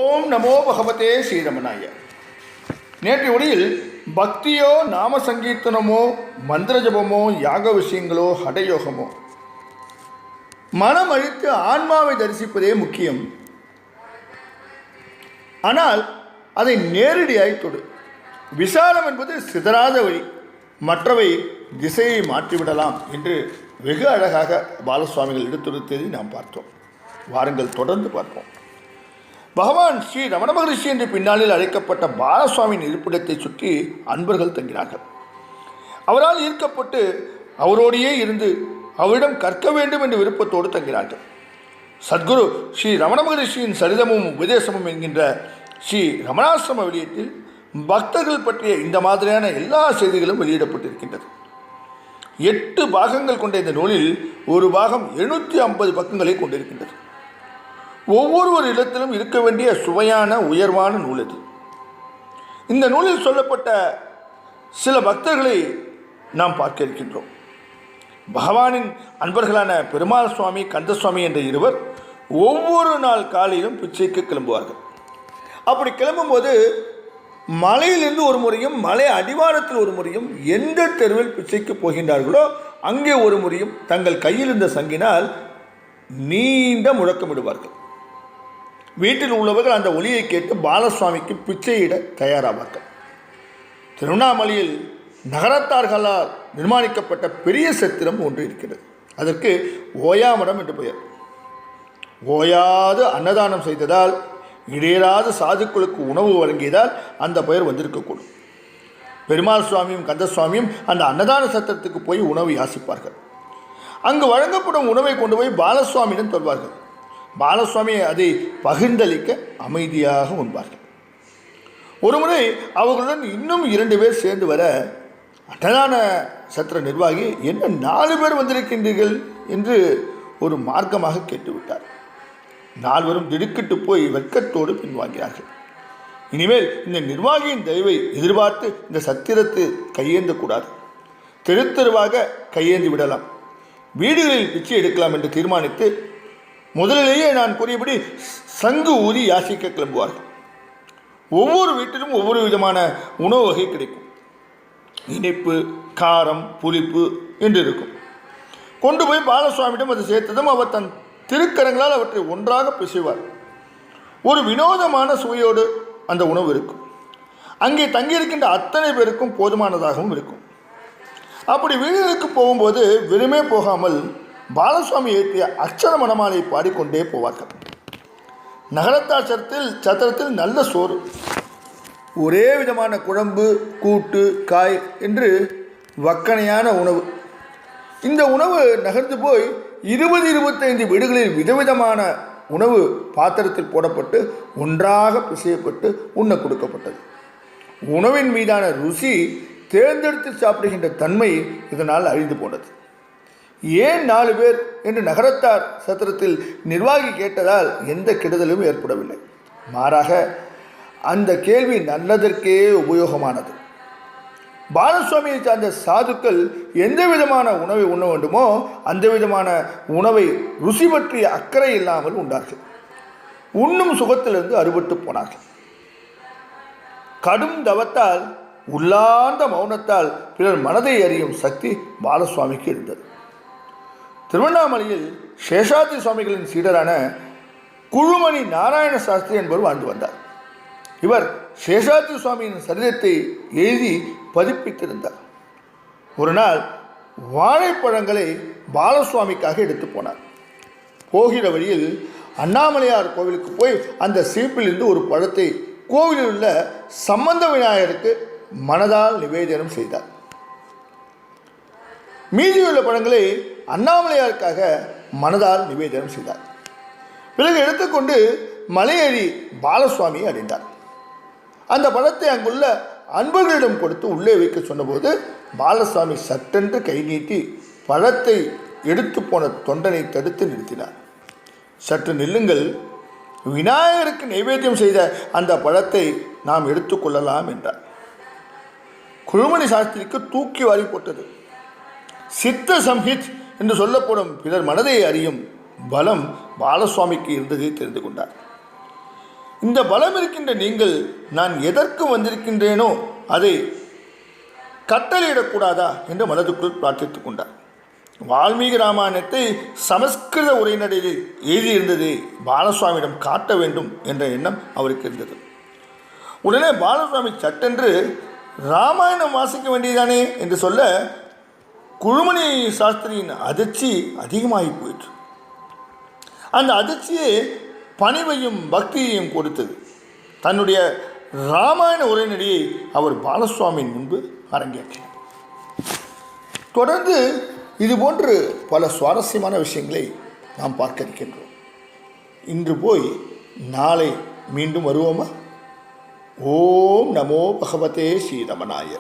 ஓம் நமோ பகவதே ஸ்ரீரமணாய. நேற்றைய ஒளியில் பக்தியோ நாம சங்கீர்த்தனமோ மந்திர ஜபமோ யாக விஷயங்களோ ஹடயோகமோ மனம் அழித்து ஆன்மாவை தரிசிப்பதே முக்கியம். ஆனால் அதை நேரடியாய் தொடு. விசாலம் என்பது சிதறாத வழி, மற்றவை திசையை மாற்றிவிடலாம் என்று வெகு அழகாக பாலசுவாமிகள் எடுத்துரைத்ததை நாம் பார்த்தோம். வாருங்கள் தொடர்ந்து பார்ப்போம். பகவான் ஸ்ரீ ரமண மகரிஷி என்று பின்னாளில் அழைக்கப்பட்ட பாலசுவாமியின் இருப்பிடத்தை சுற்றி அன்பர்கள் தங்கினார்கள். அவரால் ஈர்க்கப்பட்டு அவரோடையே இருந்து அவரிடம் கற்க வேண்டும் என்ற விருப்பத்தோடு தங்கினார்கள். சத்குரு ஸ்ரீ ரமண மகரிஷியின் சரிதமும் உபதேசமும் என்கின்ற ஸ்ரீ ரமணாசிரம வெளியீட்டில் பக்தர்கள் பற்றிய இந்த மாதிரியான எல்லா செய்திகளும் வெளியிடப்பட்டிருக்கின்றது. 8 பாகங்கள் கொண்ட இந்த நூலில் ஒரு பாகம் 750 பக்கங்களை கொண்டிருக்கின்றது. ஒவ்வொரு இடத்திலும் இருக்க வேண்டிய சுவையான உயர்வான நூல் இது. இந்த நூலில் சொல்லப்பட்ட சில பக்தர்களை நாம் பார்க்க இருக்கின்றோம். பகவானின் அன்பர்களான பெருமாள் சுவாமி, கந்தசுவாமி என்ற இருவர் ஒவ்வொரு நாள் காலையிலும் பிச்சைக்கு கிளம்புவார்கள். அப்படி கிளம்பும்போது மலையிலிருந்து ஒரு முறையும் மலை அடிவாரத்தில் ஒரு முறையும் எந்த தெருவில் பிச்சைக்கு போகின்றார்களோ அங்கே ஒரு முறையும் தங்கள் கையில் இருந்த சங்கினால் நீண்ட முழக்கமிடுவார்கள். வீட்டில் உள்ளவர்கள் அந்த ஒலியை கேட்டு பாலசுவாமிக்கு பிச்சையிட தயாராவார்கள். திருவண்ணாமலையில் நகரத்தார்களால் நிர்மாணிக்கப்பட்ட பெரிய சத்திரம் ஒன்று இருக்கிறது. அதற்கு ஓயாமடம் என்று பெயர். ஓயாது அன்னதானம் செய்ததால், இடையராது சாதுக்களுக்கு உணவு வழங்கியதால் அந்த பெயர் வந்திருக்கக்கூடும். பெருமாள் சுவாமியும் கந்தசுவாமியும் அந்த அன்னதான சத்திரத்துக்கு போய் உணவு யாசிப்பார்கள். அங்கு வழங்கப்படும் உணவை கொண்டு போய் பாலசுவாமியிடம் சொல்வார்கள். பாலசுவாமி அதை பகிர்ந்தளிக்க அமைதியாக உண்பார்கள். ஒருமுறை அவர்களுடன் இன்னும் 2 பேர் சேர்ந்து வர அன்னதான சத்திர நிர்வாகி, என்ன 4 பேர் வந்திருக்கின்றீர்கள் என்று ஒரு மார்க்கமாக கேட்டுவிட்டார். 4 பேரும் திடுக்கிட்டு போய் வெட்கத்தோடு பின்வாங்கினார்கள். இனிமேல் இந்த நிர்வாகியின் தயவை எதிர்பார்த்து இந்த சத்திரத்தை கையேந்தக்கூடாது, தெரு தெருவாக கையேந்தி விடலாம், வீடுகளில் பிச்சை எடுக்கலாம் என்று தீர்மானித்து முதலிலேயே நான் கூறியபடி சங்கு ஊதி யாசிக்க கிளம்புவார்கள். ஒவ்வொரு வீட்டிலும் ஒவ்வொரு விதமான உணவு வகை கிடைக்கும். இனிப்பு, காரம், புளிப்பு என்று இருக்கும். கொண்டு போய் பாலசுவாமியிடம் அதை சேர்த்ததும் அவர் தன் திருக்கரங்களால் அவற்றை ஒன்றாக பிசைவார். ஒரு வினோதமான சுவையோடு அந்த உணவு இருக்கும். அங்கே தங்கியிருக்கின்ற அத்தனை பேருக்கும் போதுமானதாகவும் இருக்கும். அப்படி வீடுகளுக்கு போகும்போது வெறுமே போகாமல் பாலசுவாமி ஏற்றிய அக்ஷர மணமாலை பாடிக்கொண்டே போவார்கள். நகரத்தார் சத்திரத்தில் நல்ல சோறு, ஒரே விதமான குழம்பு, கூட்டு, காய் என்று வக்கணையான உணவு. இந்த உணவு நகர்ந்து போய் 20-25 வீடுகளில் விதவிதமான உணவு பாத்திரத்தில் போடப்பட்டு ஒன்றாக பிசையப்பட்டு உண்ண கொடுக்கப்பட்டது. உணவின் மீதான ருசி, தேர்ந்தெடுத்து சாப்பிடுகின்ற தன்மை இதனால் அழிந்து போனது. ஏன் 4 பேர் என்று நகரத்தார் சத்திரத்தில் நிர்வாகி கேட்டதால் எந்த கெடுதலும் ஏற்படவில்லை. மாறாக அந்த கேள்வி நல்லதற்கே உபயோகமானது. பாலசுவாமியை சார்ந்த சாதுக்கள் எந்த விதமான உணவை உண்ண வேண்டுமோ அந்த விதமான உணவை ருசி பற்றிய அக்கறை இல்லாமல் உண்டார்கள். உண்ணும் சுகத்திலிருந்து அறுபட்டு போனார்கள். கடும் தவத்தால், உள்ளார்ந்த மௌனத்தால் பிறர் மனதை அறியும் சக்தி பாலசுவாமிக்கு இருந்தது. திருவண்ணாமலையில் சேஷாத்ரி சுவாமிகளின் சீடரான குழுமணி நாராயண சாஸ்திரி என்பவர் வாழ்ந்து வந்தார். இவர் சேஷாத்ரி சுவாமியின் சரிதத்தை எழுதி பதிப்பித்திருந்தார். ஒரு நாள் வாழைப்பழங்களை பாலசுவாமிக்காக எடுத்து போனார். போகிற வழியில் அண்ணாமலையார் கோவிலுக்கு போய் அந்த சீப்பிலிருந்து ஒரு பழத்தை கோவிலில் உள்ள சம்பந்த விநாயகருக்கு மனதால் நிவேதனம் செய்தார். மீதியுள்ள பழங்களை அண்ணாமலையாருக்காக மனதால் நிவேதனம் செய்தார். பிறகு எடுத்துக்கொண்டு மலையேறி பாலசுவாமியை அடைந்தார். அந்த பழத்தை அங்குள்ள அன்பர்களிடம் கொடுத்து உள்ளே வைக்க சொன்னபோது பாலசுவாமி சட்டென்று கை நீட்டி பழத்தை எடுத்து போன தொண்டனை தடுத்து நிறுத்தினார். சற்று நில்லுங்கள், விநாயகருக்கு நைவேத்தியம் செய்த அந்த பழத்தை நாம் எடுத்துக்கொள்ளலாம் என்றார். குழுமணி சாஸ்திரிக்கு தூக்கி வாரி போட்டது. சித்த சம்ஹித் என்று சொல்லப்படும் பிறர் மனதை அறியும் பலம் பாலசுவாமிக்கு இருந்ததை தெரிந்து கொண்டார். இந்த பலம் இருக்கின்ற நீங்கள் நான் எதற்கு வந்திருக்கின்றேனோ அதை கட்டளையிடக்கூடாதா என்று மனதுக்குள் பிரார்த்தித்துக் கொண்டார். வால்மீகி ராமாயணத்தை சமஸ்கிருத உரைநடையில் எழுதியிருந்ததை பாலசுவாமியிடம் காட்ட வேண்டும் என்ற எண்ணம் அவருக்கு இருந்தது. உடனே பாலசுவாமி சட்டென்று ராமாயணம் வாசிக்க வேண்டியதானே என்று சொல்ல குழுமணி சாஸ்திரியின் அதிர்ச்சி அதிகமாகி போயிற்று. அந்த அதிர்ச்சியே பணிவையும் பக்தியையும் கொடுத்தது. தன்னுடைய ராமாயண உரைநடையை அவர் பாலசுவாமியின் முன்பு அரங்கேற்றினார். தொடர்ந்து இதுபோன்று பல சுவாரஸ்யமான விஷயங்களை நாம் பார்க்க இருக்கின்றோம். இன்று போய் நாளை மீண்டும் வருவோமா? ஓம் நமோ பகவதே ஸ்ரீரமணாய.